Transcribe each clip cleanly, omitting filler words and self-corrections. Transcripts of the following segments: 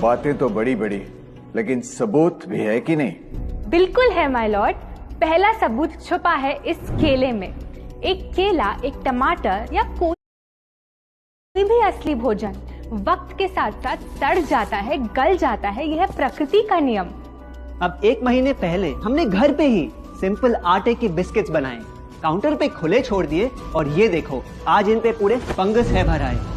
बातें तो बड़ी बड़ी, लेकिन सबूत भी है कि नहीं? बिल्कुल है माय लॉर्ड। पहला सबूत छुपा है इस केले में। एक केला, एक टमाटर या कोई भी असली भोजन वक्त के साथ साथ सड़ जाता है, गल जाता है। यह प्रकृति का नियम। अब 1 महीने पहले हमने घर पे ही सिंपल आटे की बिस्किट्स बनाए, काउंटर पे खुले छोड़ दिए और ये देखो आज इन पे पूरे फंगस है भर आए।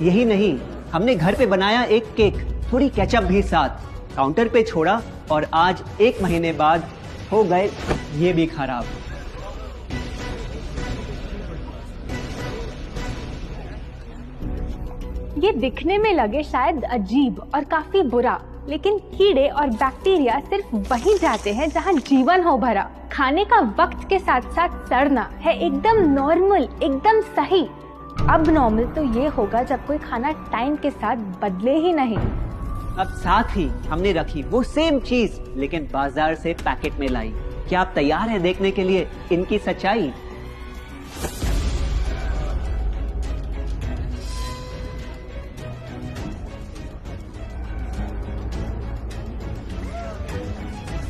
यही नहीं, हमने घर पे बनाया एक केक, थोड़ी केचप भी साथ, काउंटर पे छोड़ा और आज 1 महीने बाद हो गए ये भी खराब। ये दिखने में लगे शायद अजीब और काफी बुरा, लेकिन कीड़े और बैक्टीरिया सिर्फ वहीं जाते हैं जहां जीवन हो भरा। खाने का वक्त के साथ साथ सड़ना है एकदम नॉर्मल, एकदम सही। अब नॉर्मल तो ये होगा जब कोई खाना टाइम के साथ बदले ही नहीं। अब साथ ही हमने रखी वो सेम चीज, लेकिन बाजार से पैकेट में लाई। क्या आप तैयार हैं देखने के लिए इनकी सच्चाई?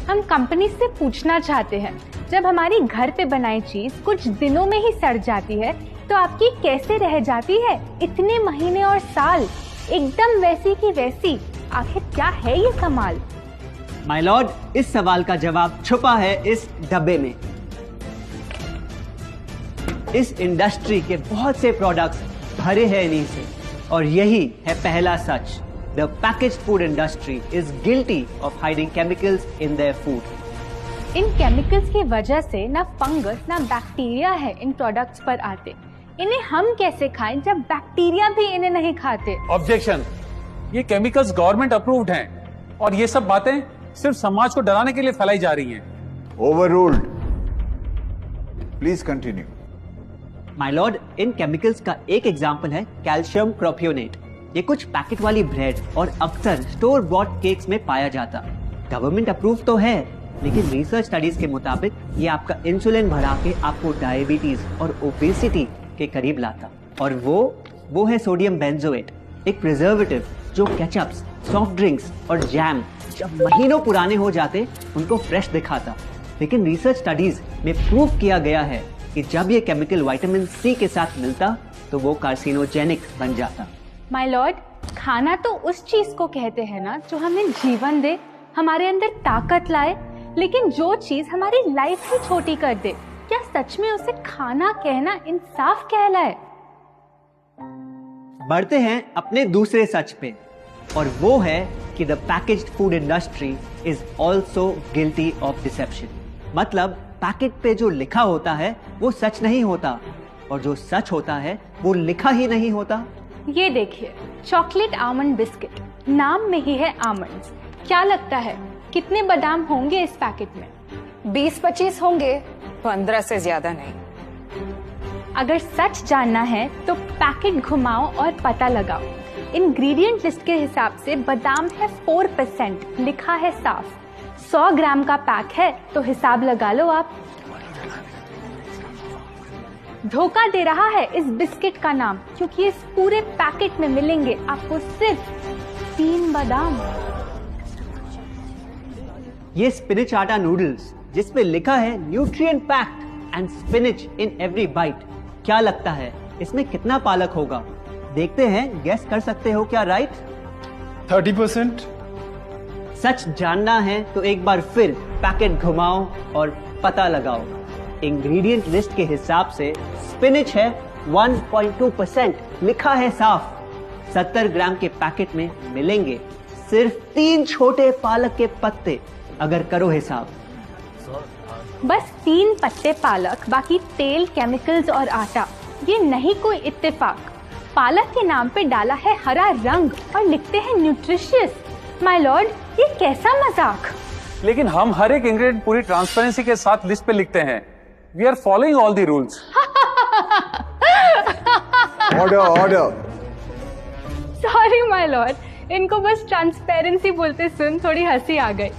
हम कंपनी से पूछना चाहते हैं, जब हमारी घर पे बनाई चीज कुछ दिनों में ही सड़ जाती है तो आपकी कैसे रह जाती है इतने महीने और साल एकदम वैसी की वैसी? आखिर क्या है ये कमाल? माय लॉर्ड, इस सवाल का जवाब छुपा है इस डब्बे में। इस इंडस्ट्री के बहुत से प्रोडक्ट्स भरे हैं इन्हीं से, और यही है पहला सच। The packaged food industry is guilty of hiding chemicals in their food. In chemicals की वजह से ना फंगस ना बैक्टीरिया है इन प्रोडक्ट्स पर आते। इन्हें हम कैसे खाएं जब बैक्टीरिया भी इन्हें नहीं खाते? ऑब्जेक्शन, ये केमिकल्स गवर्नमेंट अप्रूव्ड हैं और ये सब बातें सिर्फ समाज को डराने के लिए फैलाई जा रही हैं। Overruled. Please continue. My Lord, in chemicals का एक एग्जांपल है कैल्शियम प्रोपियोनेट। ये कुछ पैकेट वाली ब्रेड और अक्सर स्टोर बॉट केक्स में पाया जाता। गवर्नमेंट अप्रूव तो है, लेकिन रिसर्च स्टडीज के मुताबिक ये आपका इंसुलिन बढ़ा के आपको डायबिटीज और ओबेसिटी के करीब लाता। और वो है सोडियम बेंजोएट, एक प्रिजर्वेटिव जो केचप्स, सॉफ्ट ड्रिंक्स और जैम जब महीनों पुराने हो जाते उनको फ्रेश दिखाता। लेकिन रिसर्च स्टडीज में प्रूव किया गया है कि जब ये केमिकल विटामिन सी के साथ मिलता तो वो कार्सिनोजेनिक बन जाता। माय लॉर्ड, खाना तो उस चीज को कहते हैं ना जो हमें जीवन दे, हमारे अंदर ताकत लाए। लेकिन जो चीज हमारी लाइफ ही छोटी कर दे, क्या सच में उसे खाना कहना इंसाफ कहलाए? बढ़ते हैं अपने दूसरे सच पे, और वो है कि the packaged food industry is also guilty of deception. मतलब पैकेट पे जो लिखा होता है वो सच नहीं होता, और जो सच होता है वो लिखा ही नहीं होता। ये देखिए, चॉकलेट आमंड बिस्किट, नाम में ही है आमंड्स। क्या लगता है कितने बादाम होंगे इस पैकेट में? 20-25 होंगे, 15 से ज्यादा नहीं। अगर सच जानना है तो पैकेट घुमाओ और पता लगाओ। इंग्रेडिएंट लिस्ट के हिसाब से बादाम है 4%, लिखा है साफ। 100 ग्राम का पैक है तो हिसाब लगा लो आप। धोखा दे रहा है इस बिस्किट का नाम, क्योंकि इस पूरे पैकेट में मिलेंगे आपको सिर्फ 3 बादाम। ये स्पिनच आटा नूडल्स जिसपे लिखा है nutrient packed and spinach in every bite. क्या लगता है इसमें कितना पालक होगा? देखते हैं, गेस कर सकते हो क्या राइट? 30%। सच जानना है तो एक बार फिर पैकेट घुमाओ और पता लगाओ। इंग्रेडिएंट लिस्ट के हिसाब से स्पिनच है 1.2%, लिखा है साफ। 70 ग्राम के पैकेट में मिलेंगे सिर्फ 3 छोटे पालक के पत्ते। अगर करो हिसाब, बस 3 पत्ते पालक, बाकी तेल, केमिकल्स और आटा। ये नहीं कोई इत्तेफाक। पालक के नाम पे डाला है हरा रंग और लिखते हैं न्यूट्रिशियस। माय लॉर्ड, ये कैसा मजाक? लेकिन हम हर एक इंग्रेडिएंट पूरी ट्रांसपेरेंसी के साथ लिस्ट पे लिखते हैं। We are following all the rules. Order. Sorry my lord, इनको बस ट्रांसपेरेंसी बोलते सुन थोड़ी हंसी आ गई।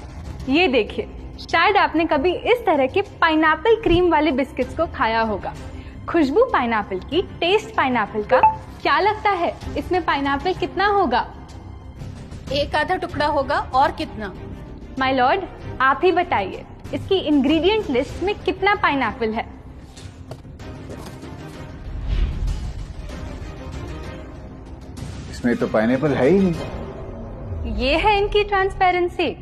ये देखिए, शायद आपने कभी इस तरह के पाइनएप्पल क्रीम वाले बिस्किट्स को खाया होगा। खुशबू पाइनएप्पल की, टेस्ट पाइनएप्पल का। क्या लगता है इसमें पाइनएप्पल कितना होगा? एक आधा टुकड़ा होगा, और कितना? माय लॉर्ड, आप ही बताइए, इसकी इंग्रेडिएंट लिस्ट में कितना पाइनएप्पल है? इसमें तो पाइनएप्पल है ही नहीं। ये है इनकी ट्रांसपेरेंसी।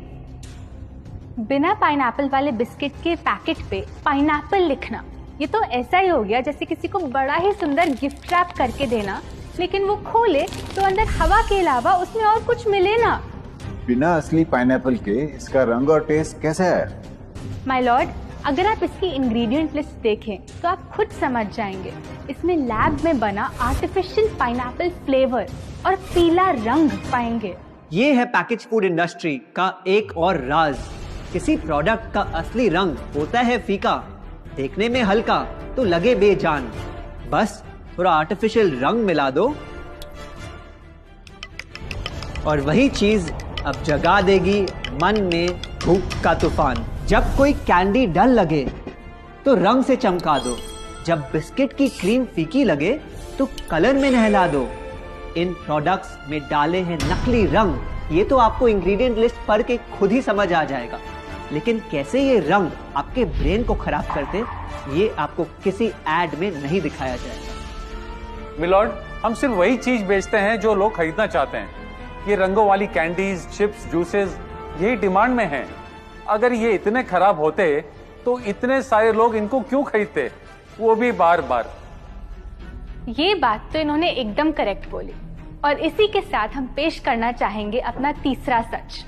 बिना पाइनएप्पल वाले बिस्किट के पैकेट पे पाइनएप्पल लिखना, ये तो ऐसा ही हो गया जैसे किसी को बड़ा ही सुंदर गिफ्ट रैप करके देना, लेकिन वो खोले तो अंदर हवा के अलावा उसमें और कुछ मिले ना। बिना असली पाइनएप्पल के इसका रंग और टेस्ट कैसा है? माय लॉर्ड, अगर आप इसकी इंग्रेडिएंट लिस्ट देखें तो आप खुद समझ जाएंगे। इसमें लैब में बना आर्टिफिशियल पाइनएप्पल फ्लेवर और पीला रंग पाएंगे। ये है पैकेज फूड इंडस्ट्री का एक और राज। किसी प्रोडक्ट का असली रंग होता है फीका, देखने में हल्का तो लगे बेजान। बस थोड़ा आर्टिफिशियल रंग मिला दो और वही चीज अब जगा देगी मन में भूख का तूफान। जब कोई कैंडी डल लगे तो रंग से चमका दो, जब बिस्किट की क्रीम फीकी लगे तो कलर में नहला दो। इन प्रोडक्ट्स में डाले हैं नकली रंग, ये तो आपको इंग्रेडिएंट लिस्ट पढ़ के खुद ही समझ आ जाएगा। लेकिन कैसे ये रंग आपके ब्रेन को खराब करते, ये आपको किसी एड में नहीं दिखाया जाएगा। मिलॉर्ड, हम सिर्फ वही चीज बेचते हैं जो लोग खरीदना चाहते हैं। ये रंगों वाली कैंडीज, चिप्स, जूसेस यही डिमांड में हैं। अगर ये इतने खराब होते तो इतने सारे लोग इनको क्यों खरीदते, वो भी बार बार। ये बात तो इन्होंने एकदम करेक्ट बोली, और इसी के साथ हम पेश करना चाहेंगे अपना तीसरा सच।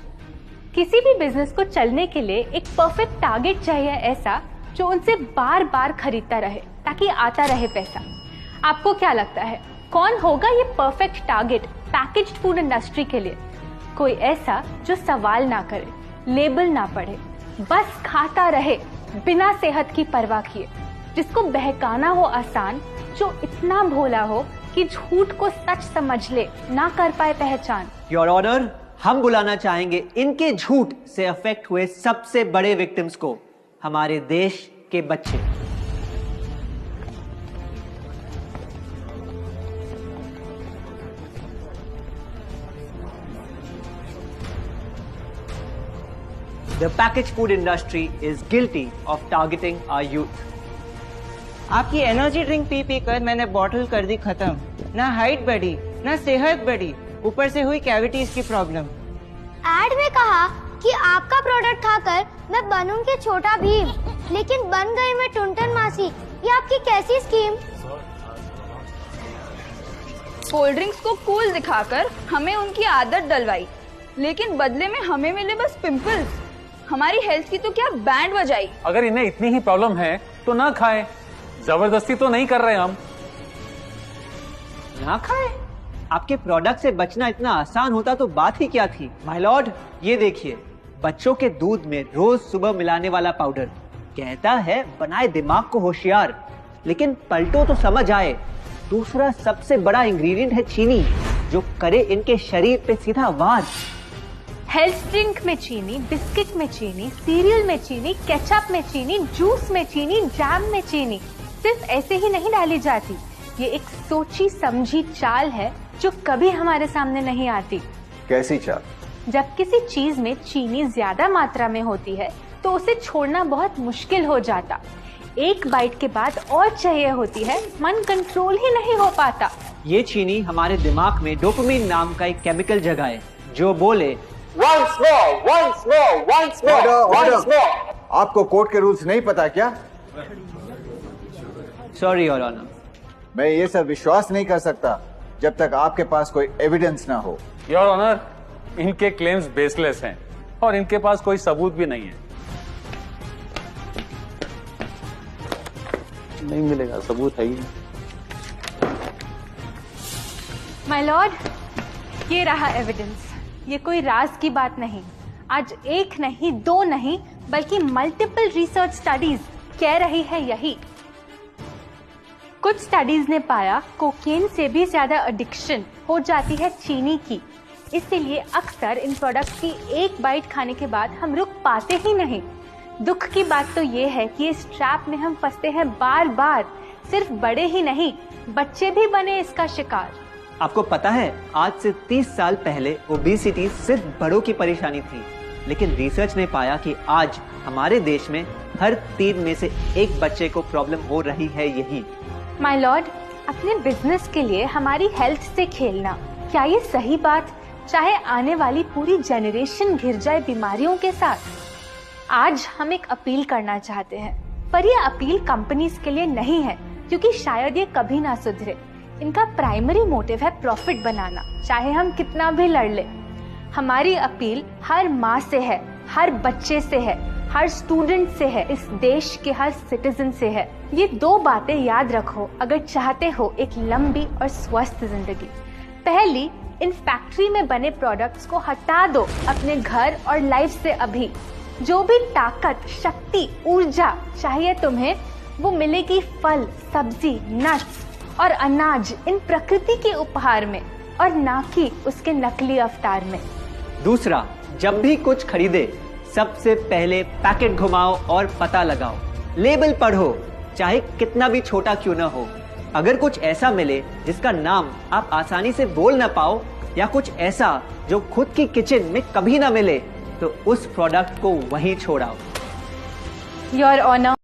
किसी भी बिजनेस को चलने के लिए एक परफेक्ट टारगेट चाहिए, ऐसा जो उनसे बार बार खरीदता रहे ताकि आता रहे पैसा। आपको क्या लगता है कौन होगा ये perfect target packaged food industry के लिए? कोई ऐसा जो सवाल ना करे, लेबल ना पढ़े, बस खाता रहे बिना सेहत की परवाह किए, जिसको बहकाना हो आसान, जो इतना भोला हो कि झूठ को सच समझ ले, ना कर पाए पहचान। योर ऑनर, हम बुलाना चाहेंगे इनके झूठ से अफेक्ट हुए सबसे बड़े विक्टिम्स को, हमारे देश के बच्चे। The packaged food industry is guilty of targeting our youth. आपकी एनर्जी ड्रिंक पी पी कर मैंने बॉटल कर दी खत्म। ना हाइट बढ़ी, ना सेहत बढ़ी, ऊपर से हुई कैविटीज की प्रॉब्लम। एड में कहा कि आपका प्रोडक्ट खाकर मैं बनूंगी छोटा भीम, लेकिन बन गई मैं टुनटन मासी। ये आपकी कैसी स्कीम? कोल्ड ड्रिंक्स को कूल दिखाकर हमें उनकी आदत डलवाई, लेकिन बदले में हमें मिले बस पिंपल्स। हमारी हेल्थ की तो क्या बैंड बजाई। अगर इन्हें इतनी ही प्रॉब्लम है तो ना खाएं, जबरदस्ती तो नहीं कर रहे हम। ना खाए? आपके प्रोडक्ट से बचना इतना आसान होता तो बात ही क्या थी। माय लॉर्ड, ये देखिए, बच्चों के दूध में रोज सुबह मिलाने वाला पाउडर कहता है बनाए दिमाग को होशियार, लेकिन पलटो तो समझ आए। दूसरा सबसे बड़ा इंग्रेडिएंट है चीनी, जो करे इनके शरीर पे सीधा वार। हेल्थ ड्रिंक में चीनी, बिस्किट में चीनी, सीरियल में चीनी, केचप में चीनी, जूस में चीनी, जैम में चीनी सिर्फ ऐसे ही नहीं डाली जाती। ये एक सोची समझी चाल है जो कभी हमारे सामने नहीं आती। कैसी चाल? जब किसी चीज में चीनी ज्यादा मात्रा में होती है तो उसे छोड़ना बहुत मुश्किल हो जाता। एक बाइट के बाद और चाहिए होती है, मन कंट्रोल ही नहीं हो पाता। ये चीनी हमारे दिमाग में डोपामिन नाम का एक केमिकल जगाए, जो बोले Once more, once more, once more, once more. आपको कोर्ट के रूल्स नहीं पता क्या? Sorry your honour. मैं ये सब विश्वास नहीं कर सकता जब तक आपके पास कोई एविडेंस ना हो। योर ऑनर, इनके क्लेम्स बेसलेस हैं और इनके पास कोई सबूत भी नहीं है। नहीं मिलेगा, सबूत है ही नहीं। माय लॉर्ड, ये रहा एविडेंस। ये कोई राज की बात नहीं। आज एक नहीं, दो नहीं, बल्कि मल्टीपल रिसर्च स्टडीज कह रही है यही। कुछ स्टडीज ने पाया कोकेन से भी ज्यादा एडिक्शन हो जाती है चीनी की। इसीलिए अक्सर इन प्रोडक्ट्स की एक बाइट खाने के बाद हम रुक पाते ही नहीं। दुख की बात तो ये है कि इस ट्रैप में हम फंसते हैं बार बार, सिर्फ बड़े ही नहीं, बच्चे भी बने इसका शिकार। आपको पता है, आज से 30 साल पहले ओबेसिटी सिर्फ बड़ों की परेशानी थी, लेकिन रिसर्च ने पाया कि आज हमारे देश में हर 3 में से 1 बच्चे को प्रॉब्लम हो रही है यही। माय लॉर्ड, अपने बिजनेस के लिए हमारी हेल्थ से खेलना, क्या ये सही बात, चाहे आने वाली पूरी जनरेशन घिर जाए बीमारियों के साथ? आज हम एक अपील करना चाहते हैं, पर यह अपील कंपनीज के लिए नहीं है, क्योंकि शायद ये कभी ना सुधरे। इनका प्राइमरी मोटिव है प्रॉफिट बनाना, चाहे हम कितना भी लड़ ले। हमारी अपील हर माँ से है, हर बच्चे से है, हर स्टूडेंट से है, इस देश के हर सिटीजन से है। ये 2 बातें याद रखो अगर चाहते हो एक लंबी और स्वस्थ जिंदगी। पहली, इन फैक्ट्री में बने प्रोडक्ट्स को हटा दो अपने घर और लाइफ से अभी। जो भी ताकत, शक्ति, ऊर्जा चाहिए तुम्हें, वो मिलेगी फल, सब्जी, नट्स और अनाज, इन प्रकृति के उपहार में, और ना कि उसके नकली अवतार में। दूसरा, जब भी कुछ खरीदे सबसे पहले पैकेट घुमाओ और पता लगाओ, लेबल पढ़ो, चाहे कितना भी छोटा क्यों ना हो। अगर कुछ ऐसा मिले जिसका नाम आप आसानी से बोल ना पाओ, या कुछ ऐसा जो खुद की किचन में कभी ना मिले, तो उस प्रोडक्ट को वहीं छोड़ाओ। Your honour,